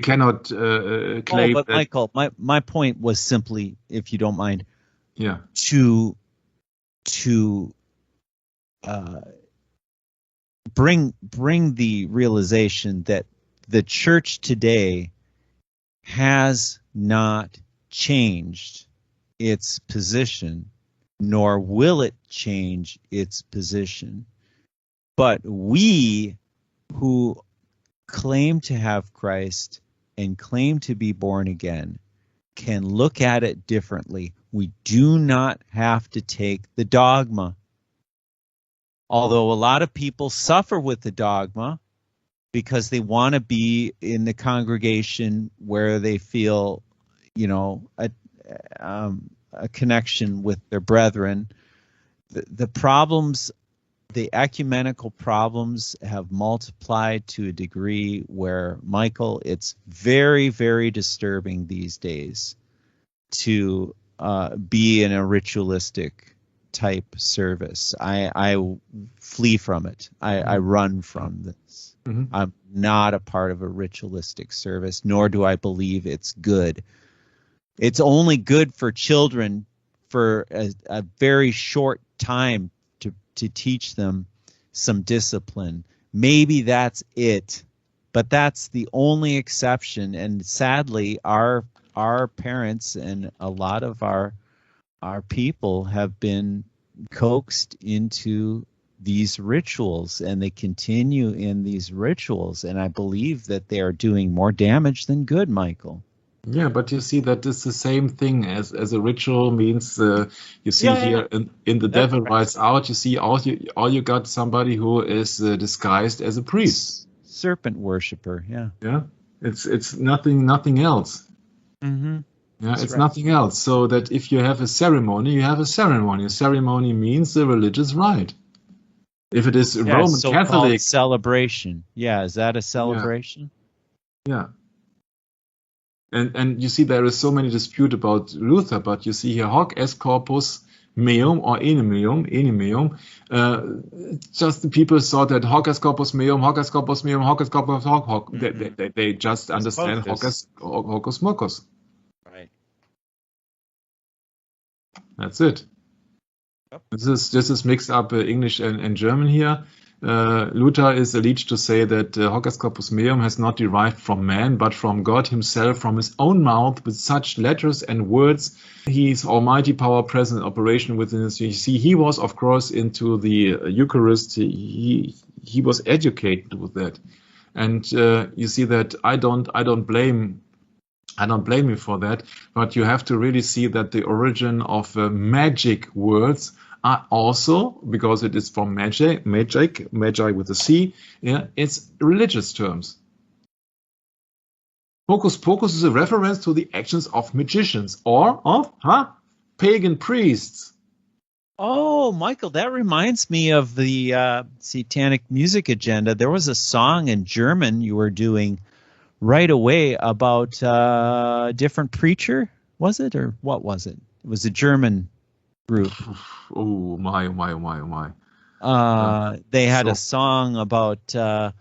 cannot claim but that. Michael, my point was simply, if you don't mind, Yeah. to bring the realization that the church today has not changed its position, nor will it change its position. But we who claim to have Christ and claim to be born again can look at it differently. We do not have to take the dogma. Although a lot of people suffer with the dogma because they want to be in the congregation where they feel, a connection with their brethren. The problems, the ecumenical problems have multiplied to a degree where, Michael, it's very, very disturbing these days to be in a ritualistic type service. I flee from it. I run from this. Mm-hmm. I'm not a part of a ritualistic service, nor do I believe it's good. It's only good for children for a very short time to teach them some discipline. Maybe that's it, but that's the only exception. And sadly, our parents and a lot of our people have been coaxed into these rituals, and they continue in these rituals, and I believe that they are doing more damage than good, Michael. Yeah, but you see that it's the same thing as a ritual means. You see here in the Devil Rides Out, you see all you got somebody who is disguised as a priest, serpent worshiper. Yeah, it's nothing else. Mm-hmm. Yeah, it's nothing else. So that if you have a ceremony, you have a ceremony. A ceremony means a religious rite. If it is Roman Catholic celebration, is that a celebration? Yeah. And you see there is so many dispute about Luther, but you see here hoc est corpus meum or enim. Just the people thought that hoc est corpus meum, hoc est corpus meum, hoc est corpus hoc. They just understand hocus mocus. Right. That's it. Yep. This is mixed up English and German here. Luther is alleged to say that hoc est corpus meum has not derived from man, but from God himself, from his own mouth, with such letters and words. His almighty power present in operation within us. You see, he was, of course, into the Eucharist. He was educated with that, and you see that I don't blame you for that, but you have to really see that the origin of magic words are also, because it is from magic with a C, it's religious terms. Hocus pocus is a reference to the actions of magicians or of pagan priests. Oh, Michael, that reminds me of the Satanic Music Agenda. There was a song in German you were doing right away about a different preacher, was it, or what was it? It was a German group. Oh my. They had a song about a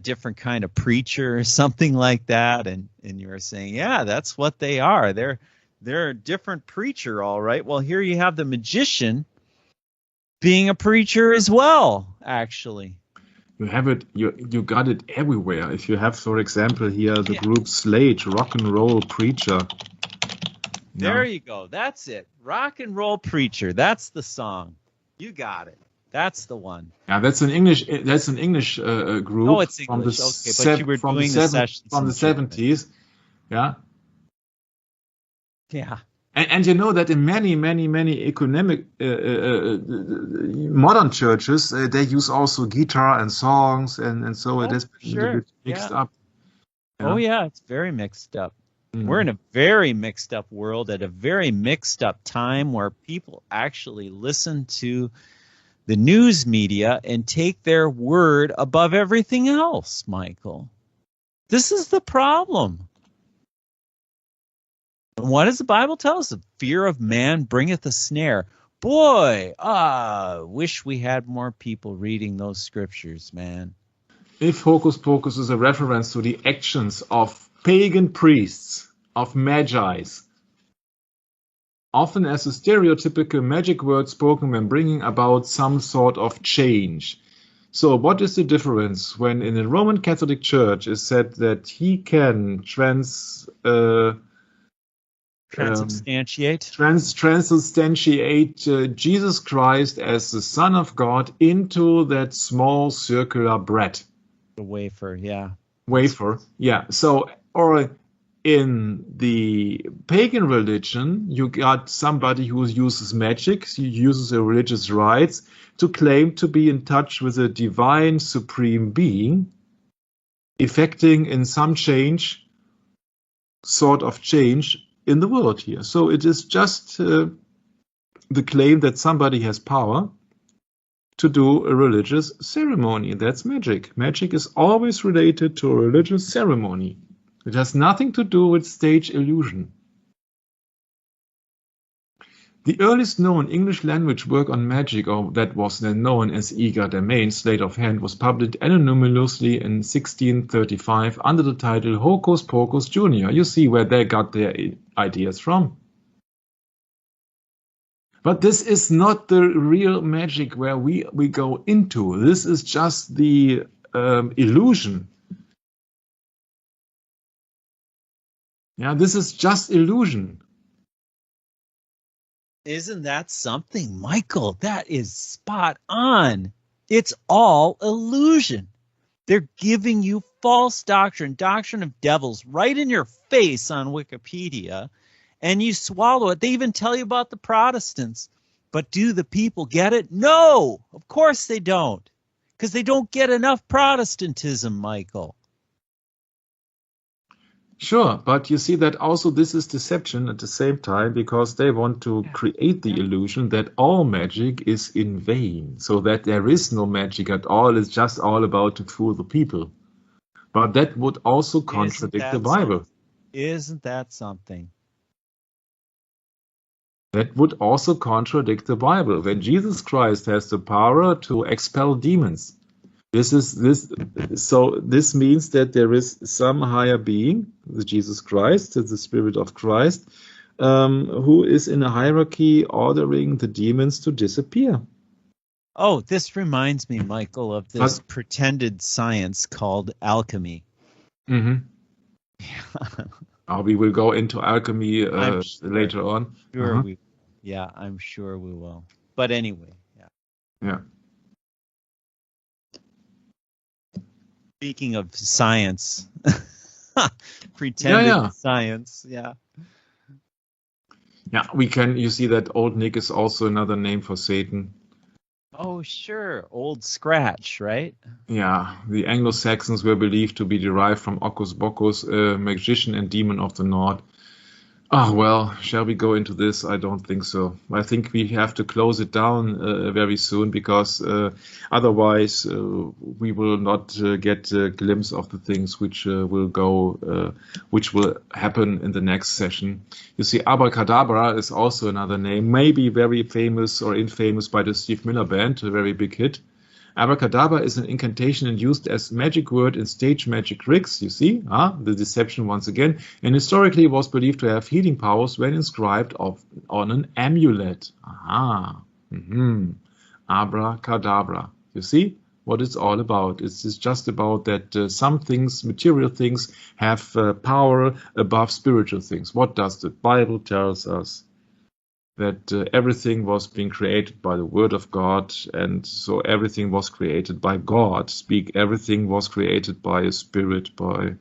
different kind of preacher or something like that, and you were saying, yeah, that's what they are. They're a different preacher, all right. Well, here you have the magician being a preacher as well, actually. You have it. You got it everywhere. If you have, for example, here the group Slade, rock and roll preacher. There you go. That's it. Rock and roll preacher. That's the song. You got it. That's the one. Yeah, that's an English. That's an English group. Oh, it's English. But you were doing the sessions from the 70s. Yeah. Yeah. And you know that in many economic modern churches, they use also guitar and songs, and so it is mixed up. Yeah. Oh yeah, it's very mixed up. We're in a very mixed up world at a very mixed up time where people actually listen to the news media and take their word above everything else, Michael. This is the problem. And what does the Bible tell us? The fear of man bringeth a snare. Boy, wish we had more people reading those scriptures, man. If Hocus Pocus is a reference to the actions of pagan priests, of magi's, often as a stereotypical magic word spoken when bringing about some sort of change. So what is the difference when in the Roman Catholic Church is said that he can Transubstantiate Jesus Christ as the Son of God into that small circular bread? The wafer, yeah. Wafer, yeah. So, or in the pagan religion, you got somebody who uses magic, he uses a religious rites to claim to be in touch with a divine supreme being, effecting in some sort of change in the world here. So it is just the claim that somebody has power to do a religious ceremony. That's magic. Magic is always related to a religious ceremony. It has nothing to do with stage illusion. The earliest known English language work on magic, or that was then known as Eager the Main, Sleight of Hand, was published anonymously in 1635 under the title Hocus Pocus Jr. You see where they got their ideas from. But this is not the real magic where we go into. This is just the illusion. Yeah, this is just illusion. Isn't that something, Michael? That is spot on. It's all illusion. They're giving you false doctrine of devils, right in your face on Wikipedia, and you swallow it. They even tell you about the Protestants. But do the people get it? No, of course they don't, because they don't get enough Protestantism, Michael. Sure, but you see that also this is deception at the same time, because they want to create the illusion that all magic is in vain, so that there is no magic at all. It's just all about to fool the people. But that would also contradict the Bible. Isn't that something? That would also contradict the Bible. When Jesus Christ has the power to expel demons, this means that there is some higher being, the Jesus Christ, the Spirit of Christ, who is in a hierarchy ordering the demons to disappear. Oh, this reminds me, Michael, of this pretended science called alchemy. Mm-hmm. We will go into alchemy later on. Sure yeah, I'm sure we will. But anyway, yeah. Speaking of science, pretended science, Yeah, we can. You see that Old Nick is also another name for Satan. Oh, sure. Old Scratch, right? Yeah, the Anglo-Saxons were believed to be derived from Ocus Bocus, a magician and demon of the north. Well, shall we go into this? I don't think so. I think we have to close it down very soon, because otherwise we will not get a glimpse of the things which will happen in the next session. You see, Abracadabra is also another name, maybe very famous or infamous by the Steve Miller Band, a very big hit. Abracadabra is an incantation and used as magic word in stage magic tricks, you see, the deception once again, and historically was believed to have healing powers when inscribed on an amulet. Abracadabra. You see what it's all about. It's just about that some things, material things, have power above spiritual things. What does the Bible tell us? That everything was being created by the word of God, and so everything was created by God. Everything was created by a spirit, by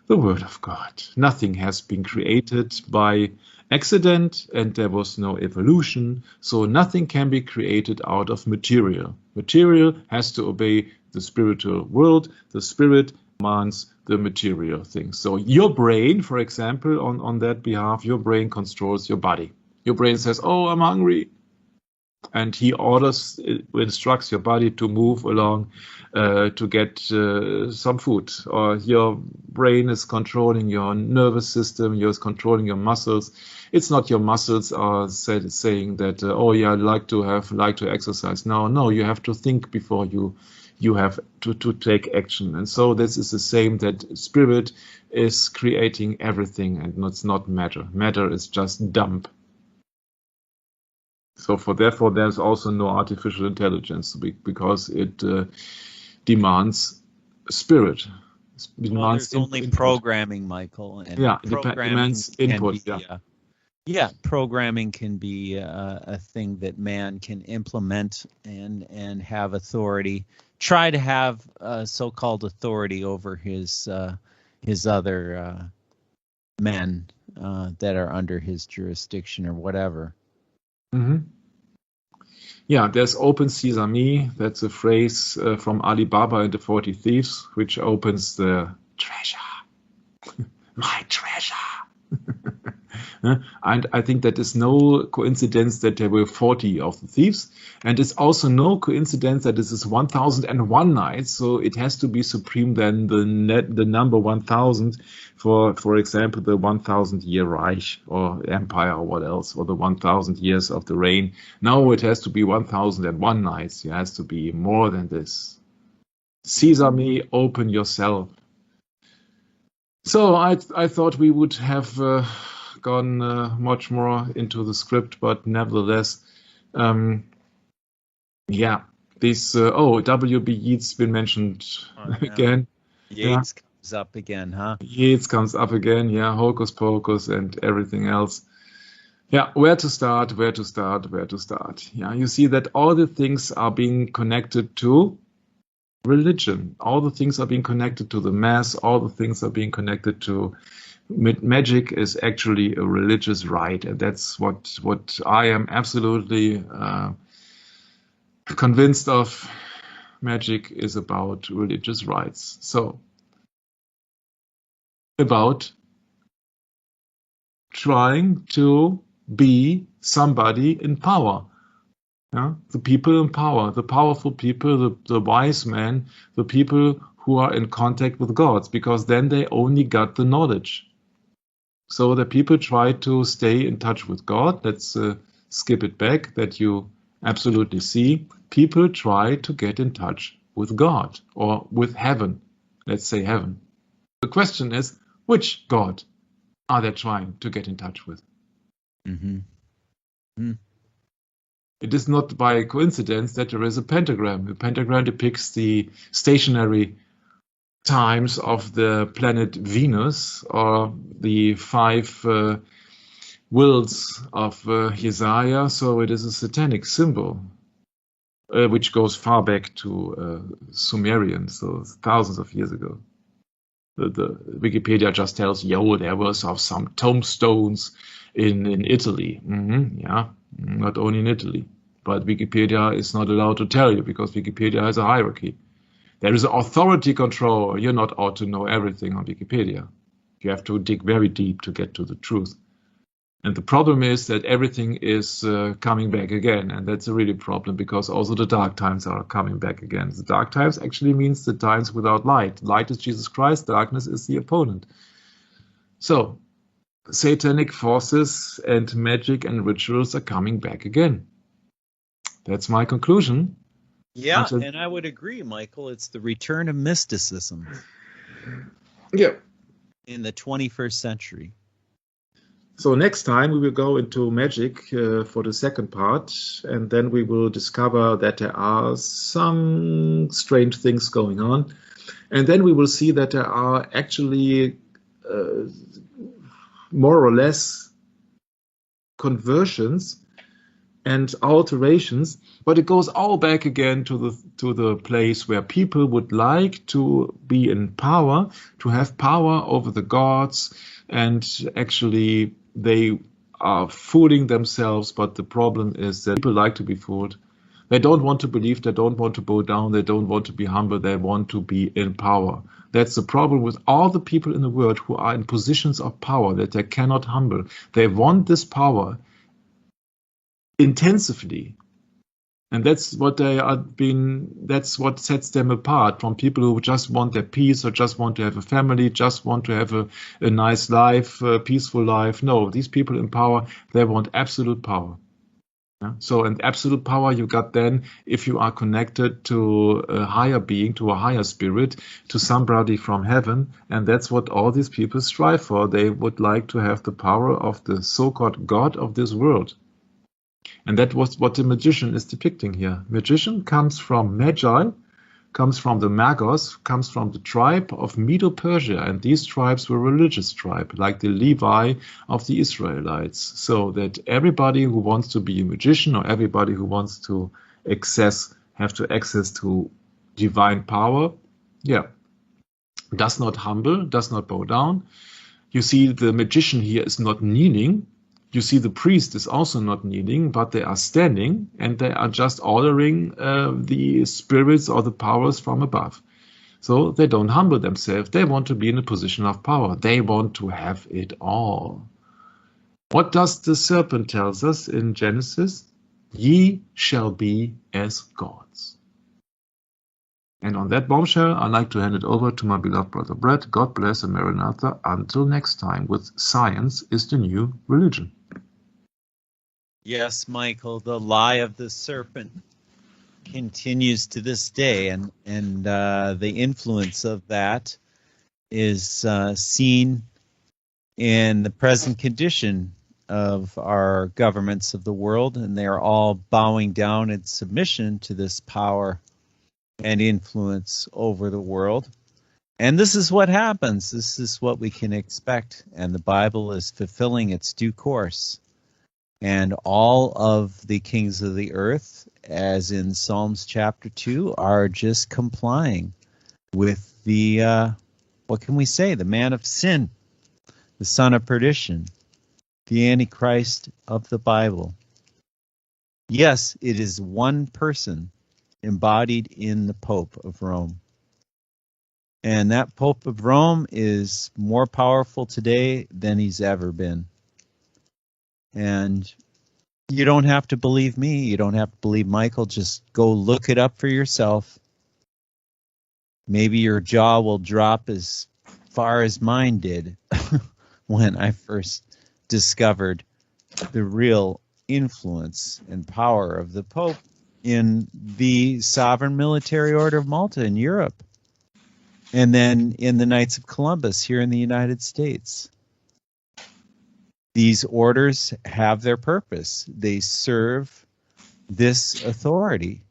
the word of God. Nothing has been created by accident, and there was no evolution, so nothing can be created out of material. Material has to obey the spiritual world. The spirit commands the material things. So your brain, for example, on that behalf, your brain controls your body. Your brain says, oh, I'm hungry. And he instructs your body to move along to get some food. Or your brain is controlling your nervous system, you're controlling your muscles. It's not your muscles are saying that, oh yeah, like to exercise. No, you have to think before you have to take action. And so this is the same, that spirit is creating everything, and it's not matter. Matter is just dump. So therefore, there's also no artificial intelligence because it demands spirit. There's only input. Programming, Michael. And demands input. Programming can be a thing that man can implement and have authority. Try to have so-called authority over his other men that are under his jurisdiction or whatever. Mm-hmm. Yeah, there's open sesame. That's a phrase from Alibaba and the 40 Thieves, which opens the treasure. My treasure. And I think that is no coincidence that there were 40 of the thieves. And it's also no coincidence that this is 1001 nights. So it has to be supreme than the number 1000 for example, the 1000-year Reich or empire or what else, or the 1000 years of the reign. No, it has to be 1001 nights. It has to be more than this. Sesame, open yourself. So I thought we would have gone much more into the script, but nevertheless, this W.B. Yeats been mentioned again. Yeats comes up again, huh? Yeats comes up again, Hocus Pocus and everything else. Where to start? You see that all the things are being connected to religion. All the things are being connected to the mass. All the things are being connected to magic is actually a religious rite, and that's what I am absolutely convinced of. Magic is about religious rites. So, about trying to be somebody in power. The people in power, the powerful people, the wise men, the people who are in contact with gods, because then they only got the knowledge. So the people try to stay in touch with God. Let's skip it back that you absolutely see. People try to get in touch with God or with heaven. Let's say heaven. The question is, which God are they trying to get in touch with? Mm-hmm. Mm. It is not by coincidence that there is a pentagram. The pentagram depicts the stationary times of the planet Venus, or the 5 wills of Jesaja. So it is a satanic symbol, which goes far back to Sumerian, so thousands of years ago. The Wikipedia just tells, there were some tombstones in Italy. Not only in Italy. But Wikipedia is not allowed to tell you, because Wikipedia has a hierarchy. There is authority control. You're not ought to know everything on Wikipedia. You have to dig very deep to get to the truth. And the problem is that everything is coming back again. And that's a really problem, because also the dark times are coming back again. The dark times actually means the times without light. Light is Jesus Christ. Darkness is the opponent. So satanic forces and magic and rituals are coming back again. That's my conclusion. Yeah, and I would agree, Michael. It's the return of mysticism. Yeah. In the 21st century. So next time we will go into magic for the second part, and then we will discover that there are some strange things going on. And then we will see that there are actually more or less conversions and alterations, but it goes all back again to the place where people would like to be in power, to have power over the gods, and actually they are fooling themselves. But the problem is that people like to be fooled. They don't want to believe, they don't want to bow down, they don't want to be humble, they want to be in power. That's the problem with all the people in the world who are in positions of power, that they cannot humble. They want this power intensively, And that's what that's what sets them apart from people who just want their peace or just want to have a family, just want to have a nice life, a peaceful life. No, these people in power, they want absolute power. Yeah? So, and absolute power you got then if you are connected to a higher being, to a higher spirit, to somebody from heaven. And that's what all these people strive for. They would like to have the power of the so-called God of this world. And that was what the magician is depicting here. Magician comes from Magi, comes from the Magos, comes from the tribe of Medo-Persia. And these tribes were religious tribes, like the Levi of the Israelites. So that everybody who wants to be a magician or everybody who wants to have access to divine power, does not humble, does not bow down. You see the magician here is not kneeling. You see the priest is also not kneeling, but they are standing and they are just ordering the spirits or the powers from above. So they don't humble themselves. They want to be in a position of power. They want to have it all. What does the serpent tell us in Genesis? Ye shall be as gods. And on that bombshell, I'd like to hand it over to my beloved brother Brett. God bless and Maranatha. Until next time, with Science is the New Religion. Yes, Michael, the lie of the serpent continues to this day, and the influence of that is seen in the present condition of our governments of the world, and they are all bowing down in submission to this power and influence over the world. And this is what happens. This is what we can expect, and the Bible is fulfilling its due course. And all of the kings of the earth, as in Psalms chapter 2, are just complying with the, what can we say, the man of sin, the son of perdition, the Antichrist of the Bible. Yes, it is one person embodied in the Pope of Rome. And that Pope of Rome is more powerful today than he's ever been. And you don't have to believe me. You don't have to believe Michael. Just go look it up for yourself. Maybe your jaw will drop as far as mine did when I first discovered the real influence and power of the Pope in the Sovereign Military Order of Malta in Europe, and then in the Knights of Columbus here in the United States. These orders have their purpose. They serve this authority.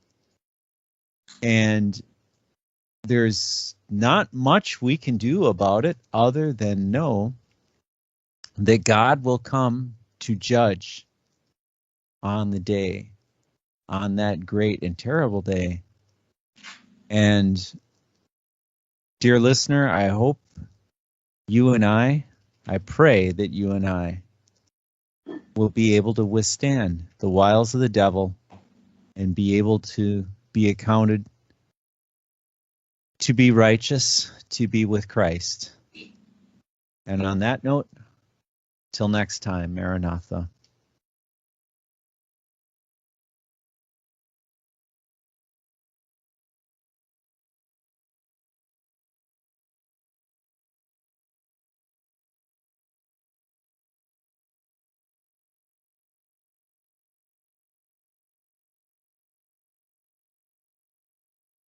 And there's not much we can do about it other than know that God will come to judge on the day, on that great and terrible day. And dear listener, I hope you and I pray that you and I will be able to withstand the wiles of the devil and be able to be accounted to be righteous, to be with Christ. And on that note, till next time, Maranatha.